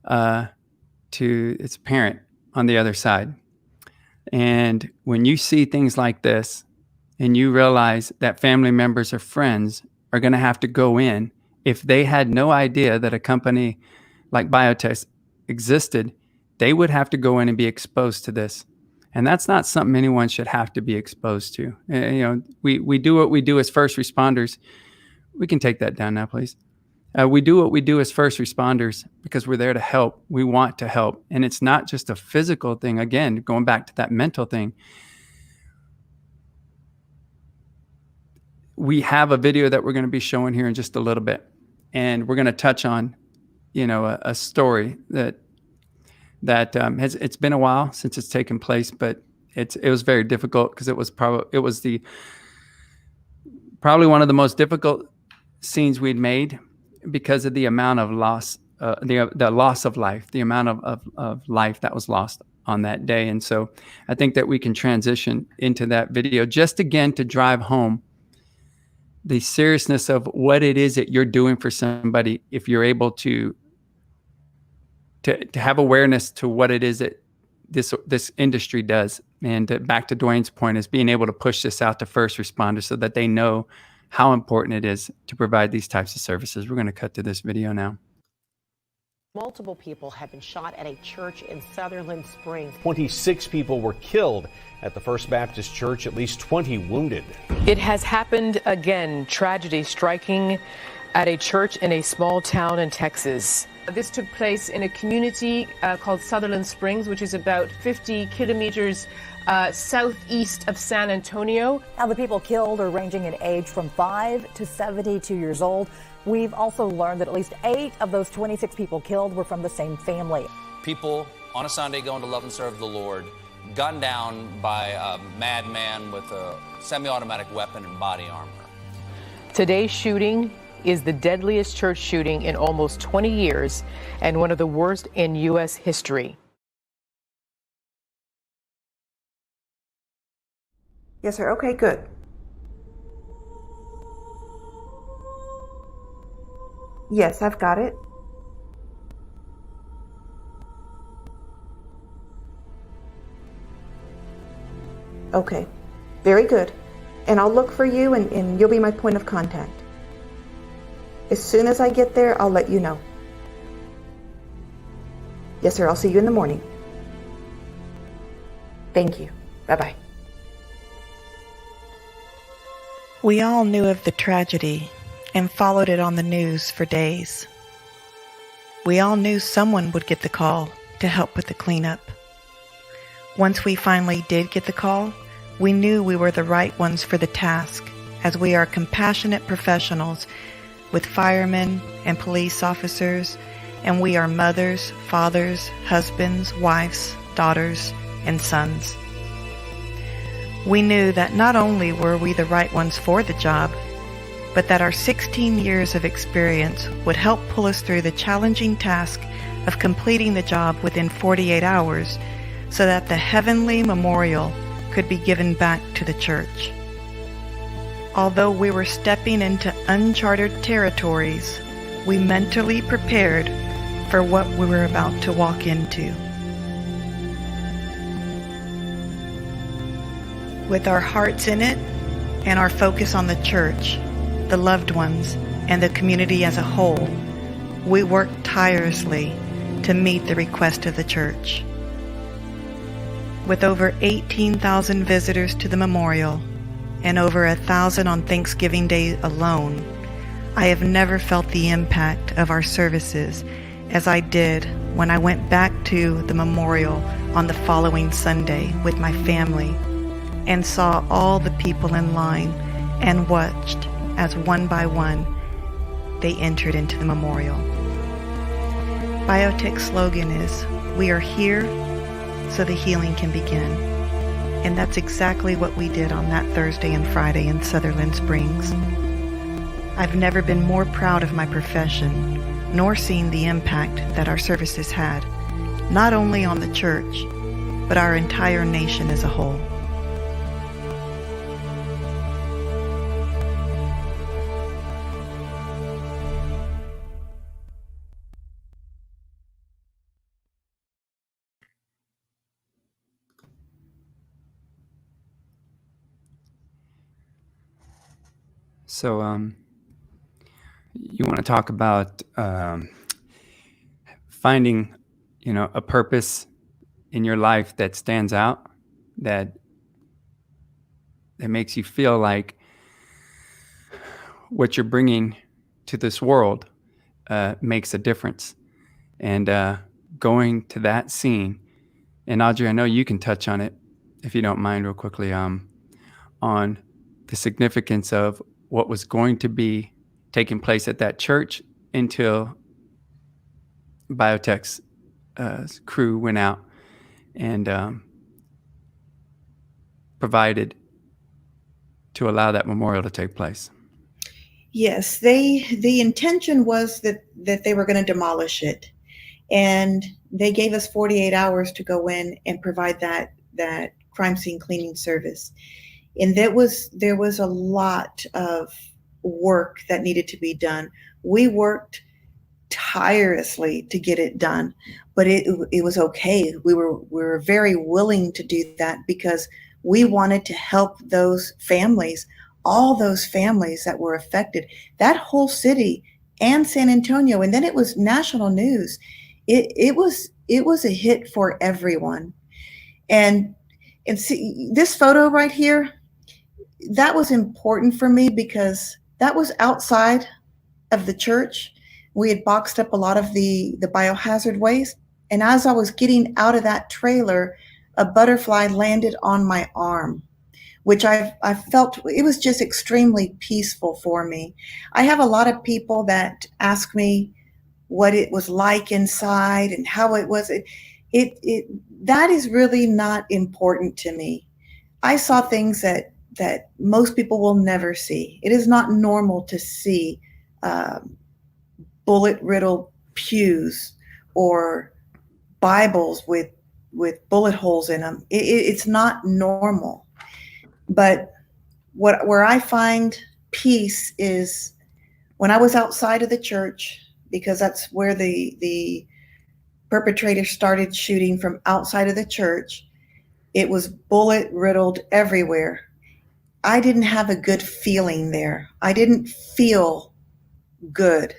to its parent on the other side. And when you see things like this, and you realize that family members or friends are going to have to go in, if they had no idea that a company like BioTechs existed, they would have to go in and be exposed to this. And that's not something anyone should have to be exposed to. We do what we do as first responders. We can take that down now, please. We do what we do as first responders because we're there to help. We want to help. And it's not just a physical thing. Again, going back to that mental thing. We have a video that we're going to be showing here in just a little bit. And we're going to touch on, a story that it's been a while since it's taken place, but it was very difficult because it was probably one of the most difficult scenes we'd made because of the amount of loss, the loss of life, the amount of life that was lost on that day. And so I think that we can transition into that video just again to drive home the seriousness of what it is that you're doing for somebody, if you're able to have awareness to what it is that this industry does. And back to Dwayne's point, is being able to push this out to first responders so that they know how important it is to provide these types of services. We're going to cut to this video now. Multiple people have been shot at a church in Sutherland Springs. 26 people were killed at the First Baptist Church, at least 20 wounded. It has happened again, tragedy striking at a church in a small town in Texas. This took place in a community called Sutherland Springs, which is about 50 kilometers southeast of San Antonio. Now, the people killed are ranging in age from 5 to 72 years old. We've also learned that at least 8 of those 26 people killed were from the same family. People on a Sunday going to love and serve the Lord, gunned down by a madman with a semi-automatic weapon and body armor. Today's shooting is the deadliest church shooting in almost 20 years and one of the worst in U.S. history. Yes, sir. Okay, good. Yes, I've got it. Okay, very good. And I'll look for you and you'll be my point of contact. As soon as I get there, I'll let you know. Yes, sir. I'll see you in the morning. Thank you. Bye-bye. We all knew of the tragedy and followed it on the news for days. We all knew someone would get the call to help with the cleanup. Once we finally did get the call, we knew we were the right ones for the task, as we are compassionate professionals with firemen and police officers, and we are mothers, fathers, husbands, wives, daughters, and sons. We knew that not only were we the right ones for the job, but that our 16 years of experience would help pull us through the challenging task of completing the job within 48 hours so that the heavenly memorial could be given back to the church. Although we were stepping into uncharted territories, we mentally prepared for what we were about to walk into. With our hearts in it and our focus on the church, the loved ones, and the community as a whole, we worked tirelessly to meet the request of the church. With over 18,000 visitors to the memorial and over 1,000 on Thanksgiving Day alone, I have never felt the impact of our services as I did when I went back to the memorial on the following Sunday with my family and saw all the people in line and watched as one by one they entered into the memorial. BioTech's slogan is, "We are here so the healing can begin." And that's exactly what we did on that Thursday and Friday in Sutherland Springs. I've never been more proud of my profession, nor seen the impact that our services had, not only on the church, but our entire nation as a whole. So, you want to talk about finding, a purpose in your life that stands out, that makes you feel like what you're bringing to this world makes a difference. And going to that scene, and Audrey, I know you can touch on it, if you don't mind, real quickly, on the significance of what was going to be taking place at that church until BioTech's crew went out and provided to allow that memorial to take place. Yes, the intention was that they were going to demolish it, and they gave us 48 hours to go in and provide that crime scene cleaning service. And there was a lot of work that needed to be done. We worked tirelessly to get it done, but it was okay. We were very willing to do that because we wanted to help those families, all those families that were affected, that whole city and San Antonio. And then it was national news. it was a hit for everyone. And see this photo right here, that was important for me because that was outside of the church. We had boxed up a lot of the biohazard waste. And as I was getting out of that trailer, a butterfly landed on my arm, which I felt it was just extremely peaceful for me. I have a lot of people that ask me what it was like inside and how it was. That is really not important to me. I saw things that most people will never see. It is not normal to see bullet-riddled pews or Bibles with bullet holes in them. It's not normal. But where I find peace is when I was outside of the church, because that's where the perpetrator started shooting, from outside of the church. It was bullet riddled everywhere. I didn't have a good feeling there. I didn't feel good.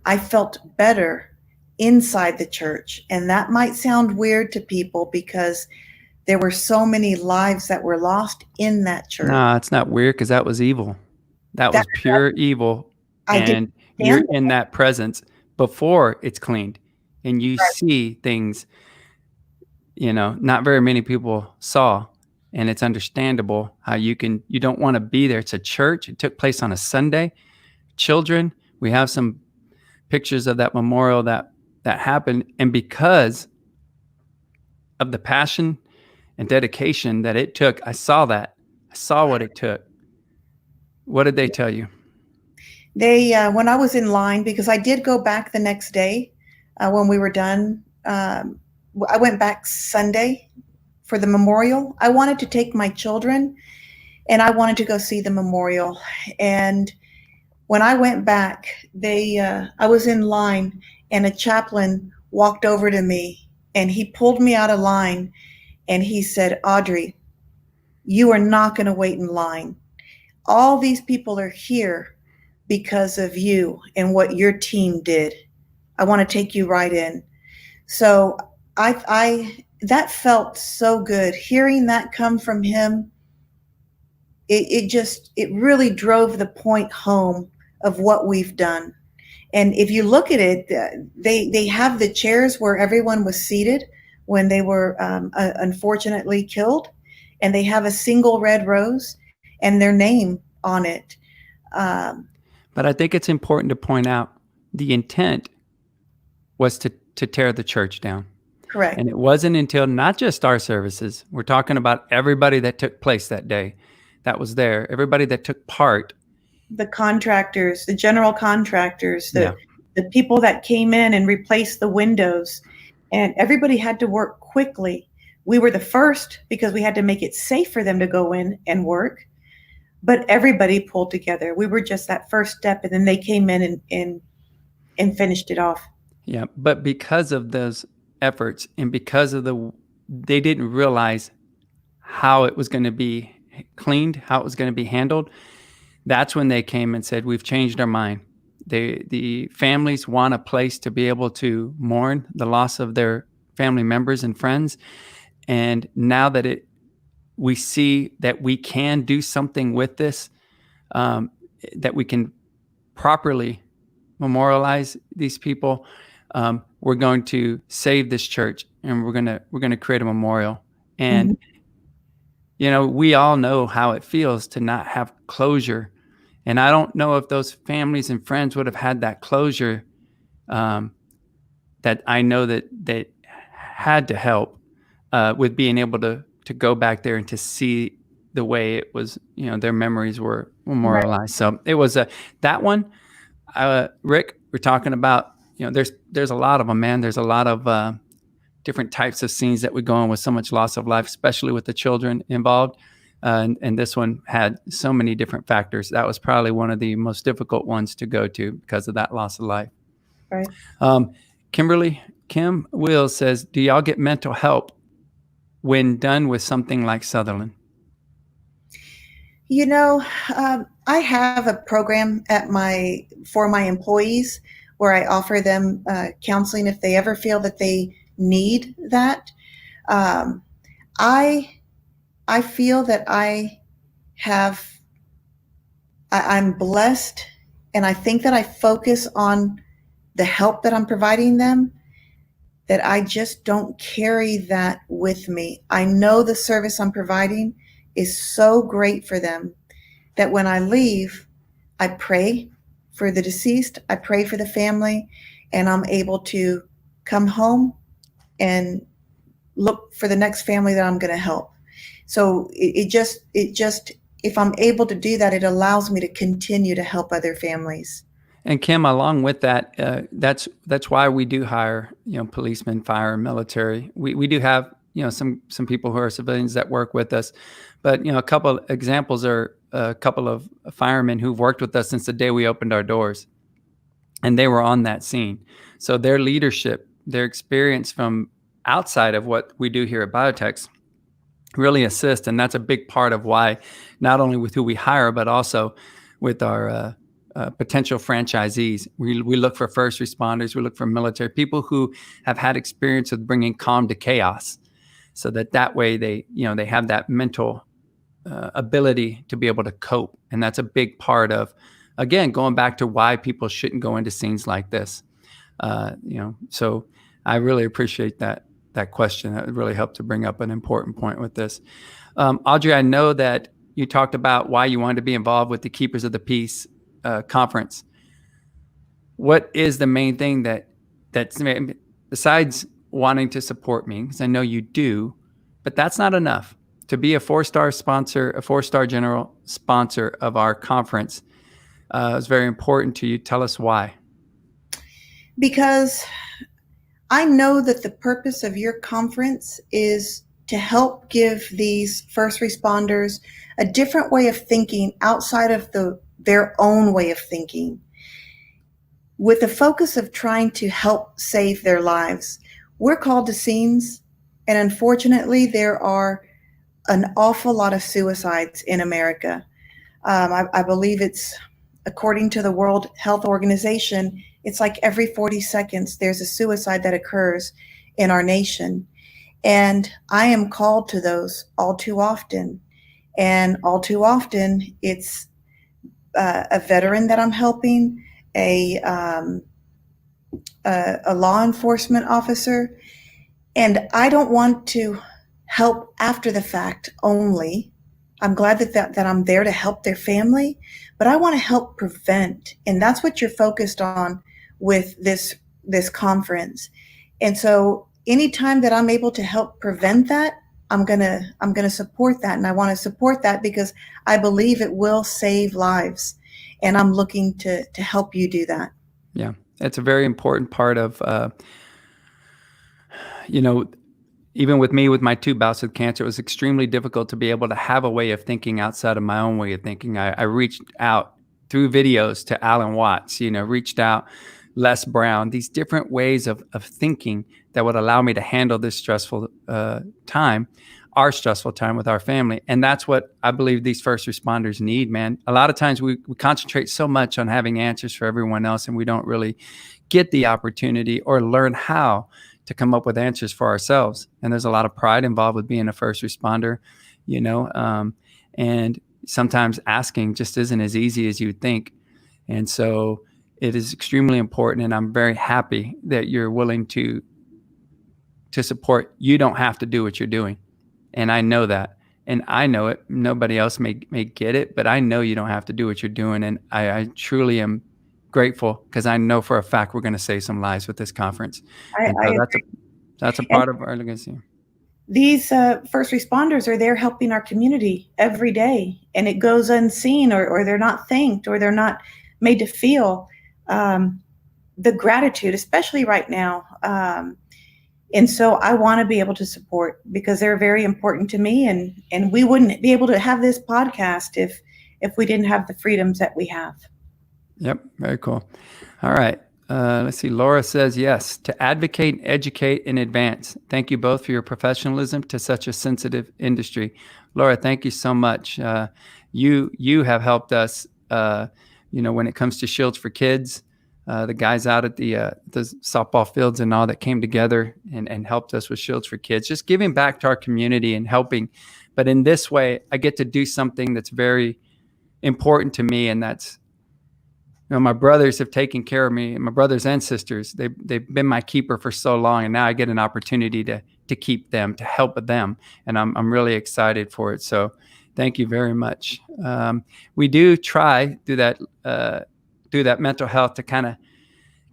I felt better inside the church. And that might sound weird to people because there were so many lives that were lost in that church. No, it's not weird because that was evil. That was pure evil. And you're in that presence before it's cleaned. And you see things, not very many people saw. And it's understandable how you don't want to be there. It's a church. It took place on a Sunday. Children, we have some pictures of that memorial that happened. And because of the passion and dedication that it took, I saw that. I saw what it took. What did they tell you? They, when I was in line, because I did go back the next day when we were done, I went back Sunday for the memorial. I wanted to take my children and I wanted to go see the memorial. And when I went back, I was in line and a chaplain walked over to me and he pulled me out of line and he said, "Audrey, you are not going to wait in line. All these people are here because of you and what your team did. I want to take you right in." So that felt so good. Hearing that come from him, it really drove the point home of what we've done. And if you look at it, they have the chairs where everyone was seated when they were unfortunately killed, and they have a single red rose and their name on it. But I think it's important to point out the intent was to tear the church down. Correct. And it wasn't until not just our services, we're talking about everybody that took place that day, that was there, everybody that took part. The contractors, the general contractors, the people that came in and replaced the windows, and everybody had to work quickly. We were the first because we had to make it safe for them to go in and work, but everybody pulled together. We were just that first step, and then they came in and finished it off. Yeah, but because of those efforts and because of they didn't realize how it was going to be cleaned, how it was going to be handled. That's when they came and said, "We've changed our mind." The families want a place to be able to mourn the loss of their family members and friends. And now that we see that we can do something with this, that we can properly memorialize these people, we're going to save this church, and we're going to create a memorial. And we all know how it feels to not have closure. And I don't know if those families and friends would have had that closure that I know that had to help with being able to go back there and to see the way it was, their memories were memorialized. Right. So it was that one. Rick, we're talking about, there's a lot of them, man. There's a lot of different types of scenes that would go on with so much loss of life, especially with the children involved. And this one had so many different factors. That was probably one of the most difficult ones to go to because of that loss of life. Right. Kim Wills says, "Do y'all get mental help when done with something like Sutherland?" I have a program for my employees where I offer them counseling if they ever feel that they need that. I feel that I'm blessed, and I think that I focus on the help that I'm providing them, that I just don't carry that with me. I know the service I'm providing is so great for them that when I leave, I pray for the deceased, I pray for the family, and I'm able to come home and look for the next family that I'm going to help. So it just, if I'm able to do that, it allows me to continue to help other families. And Kim, along with that, that's why we do hire, policemen, fire, and military. We do have, some people who are civilians that work with us, but a couple examples are a couple of firemen who've worked with us since the day we opened our doors, and they were on that scene. So their leadership, their experience from outside of what we do here at BioTechs really assist, and that's a big part of why, not only with who we hire, but also with our potential franchisees. We look for first responders, we look for military people who have had experience with bringing calm to chaos, so that way they have that mental ability to be able to cope. And that's a big part of, again, going back to why people shouldn't go into scenes like this. So I really appreciate that question. That really helped to bring up an important point with this. Audrey, I know that you talked about why you wanted to be involved with the Keepers of the Peace conference. What is the main thing that's besides wanting to support me, because I know you do, but that's not enough. To be a 4-star sponsor, a 4-star general sponsor of our conference is very important to you. Tell us why. Because I know that the purpose of your conference is to help give these first responders a different way of thinking outside of their own way of thinking, with the focus of trying to help save their lives. We're called to scenes, and unfortunately, there are an awful lot of suicides in America. I believe it's, according to the World Health Organization, it's like every 40 seconds there's a suicide that occurs in our nation. And I am called to those all too often. And all too often, it's a veteran that I'm helping, a law enforcement officer. And I don't want to help after the fact only. I'm glad that I'm there to help their family, but I want to help prevent. And that's what you're focused on with this conference. And so anytime that I'm able to help prevent that, I'm gonna support that. And I want to support that because I believe it will save lives. And I'm looking to help you do that. Yeah, it's a very important part of, even with me, with my 2 bouts of cancer, it was extremely difficult to be able to have a way of thinking outside of my own way of thinking. I reached out through videos to Alan Watts, reached out, Les Brown, these different ways of thinking that would allow me to handle this stressful time, our stressful time with our family. And that's what I believe these first responders need, man. A lot of times we concentrate so much on having answers for everyone else, and we don't really get the opportunity or learn how to come up with answers for ourselves. And there's a lot of pride involved with being a first responder, and sometimes asking just isn't as easy as you would think. And so it is extremely important, and I'm very happy that you're willing to support. You don't have to do what you're doing. And I know that. And I know it. Nobody else may get it, but I know you don't have to do what you're doing. And I truly am grateful, because I know for a fact we're going to save some lives with this conference. That's a part of our legacy. These first responders are there helping our community every day, and it goes unseen, or they're not thanked, or they're not made to feel the gratitude, especially right now. And so I want to be able to support, because they're very important to me, and we wouldn't be able to have this podcast if we didn't have the freedoms that we have. Yep. Very cool. All right. Let's see. Laura says, yes, to advocate, educate, and advance. Thank you both for your professionalism to such a sensitive industry. Laura, thank you so much. You have helped us, when it comes to Shields for Kids. the guys out at the softball fields and all that came together and helped us with Shields for Kids, just giving back to our community and helping. But in this way, I get to do something that's very important to me, and that's, my brothers have taken care of me, my brothers and sisters. They've been my keeper for so long, and now I get an opportunity to keep them, to help them, and I'm really excited for it. So thank you very much. We do try do that mental health to kind of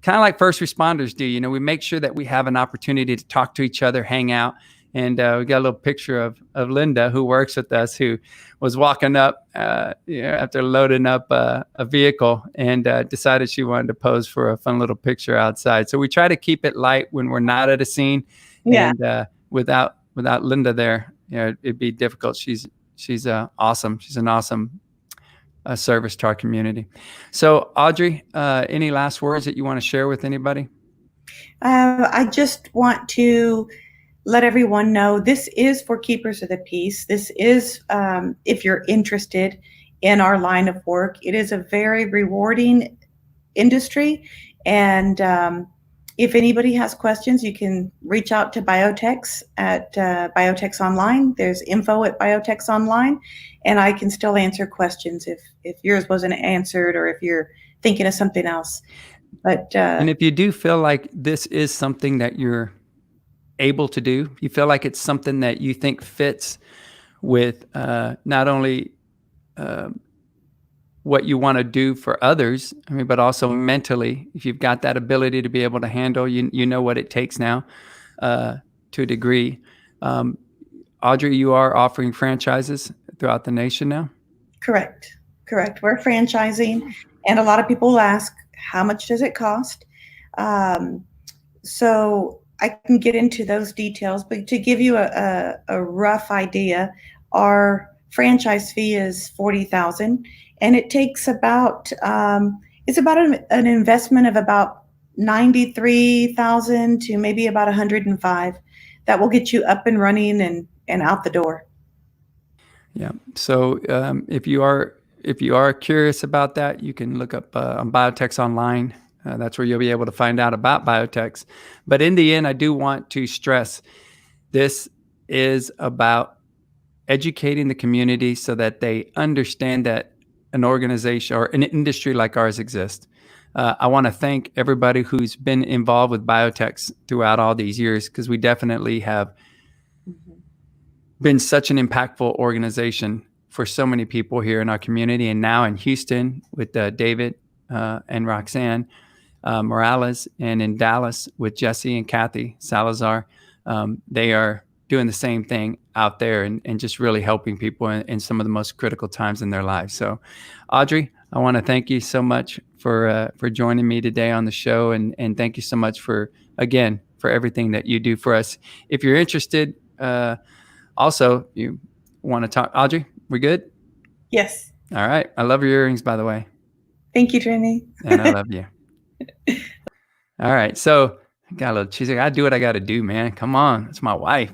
like first responders do. We make sure that we have an opportunity to talk to each other, hang out. And we got a little picture of Linda, who works with us, who was walking up after loading up a vehicle and decided she wanted to pose for a fun little picture outside. So we try to keep it light when we're not at a scene. Yeah. And without Linda there, it'd be difficult. She's awesome. She's an awesome service to our community. So Audrey, any last words that you want to share with anybody? I just want to let everyone know this is for Keepers of the Peace. This is, if you're interested in our line of work, it is a very rewarding industry. And if anybody has questions, you can reach out to BioTechs at BioTechs Online. There's info at BioTechs Online, and I can still answer questions if yours wasn't answered or if you're thinking of something else. But and if you do feel like this is something that you're able to do, you feel like it's something that you think fits with not only what you want to do for others, but also mentally, if you've got that ability to be able to handle, you know what it takes now to a degree. Audrey, you are offering franchises throughout the nation now? Correct. We're franchising, and a lot of people ask, how much does it cost? So I can get into those details, but to give you a rough idea, our franchise fee is $40,000, and it takes about it's about an investment of about $93,000 to maybe about $105,000 that will get you up and running and out the door. Yeah. So if you are curious about that, you can look up on BioTechs Online. That's where you'll be able to find out about BioTechs. But in the end, I do want to stress this is about educating the community so that they understand that an organization or an industry like ours exists. I want to thank everybody who's been involved with BioTechs throughout all these years, because we definitely have been such an impactful organization for so many people here in our community, and now in Houston with David and Roxanne Morales, and in Dallas with Jesse and Kathy Salazar. They are doing the same thing out there and just really helping people in some of the most critical times in their lives. So Audrey, I want to thank you so much for joining me today on the show, and thank you so much for everything that you do for us. If you're interested, also you want to talk, Audrey, we good? Yes. All right. I love your earrings, by the way. Thank you, Trini. And I love you. All right. So got a little cheesy. I do what I got to do, man. Come on. It's my wife.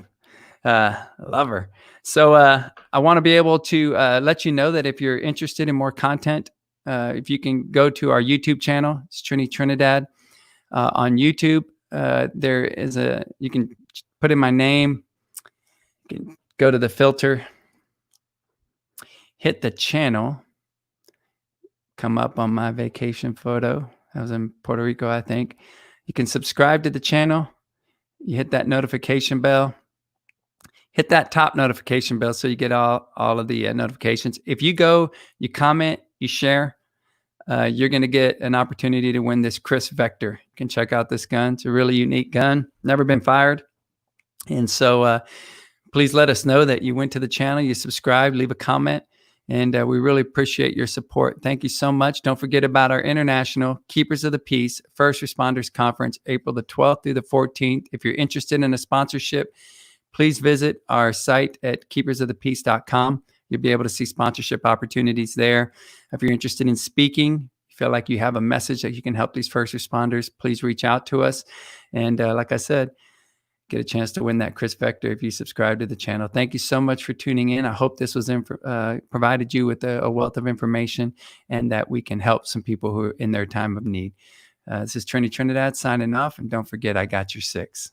I love her. So I want to be able to let you know that if you're interested in more content, if you can go to our YouTube channel, it's Audrey Trinidad. On YouTube, there is you can put in my name, you can go to the filter, hit the channel, come up on my vacation photo. I was in Puerto Rico, I think. You can subscribe to the channel. You hit that notification bell. Hit that top notification bell so you get all of the notifications. If you go, you comment, you share, you're going to get an opportunity to win this Chris Vector. You can check out this gun. It's a really unique gun. Never been fired. And so please let us know that you went to the channel, you subscribed, leave a comment. And we really appreciate your support. Thank you so much. Don't forget about our International Keepers of the Peace First Responders Conference, April the 12th through the 14th. If you're interested in a sponsorship, please visit our site at keepersofthepeace.com. You'll be able to see sponsorship opportunities there. If you're interested in speaking, you feel like you have a message that you can help these first responders, please reach out to us. And like I said, get a chance to win that Chris Vector if you subscribe to the channel. Thank you so much for tuning in. I hope this was provided you with a wealth of information, and that we can help some people who are in their time of need. This is Trinidad signing off. And don't forget, I got your 6.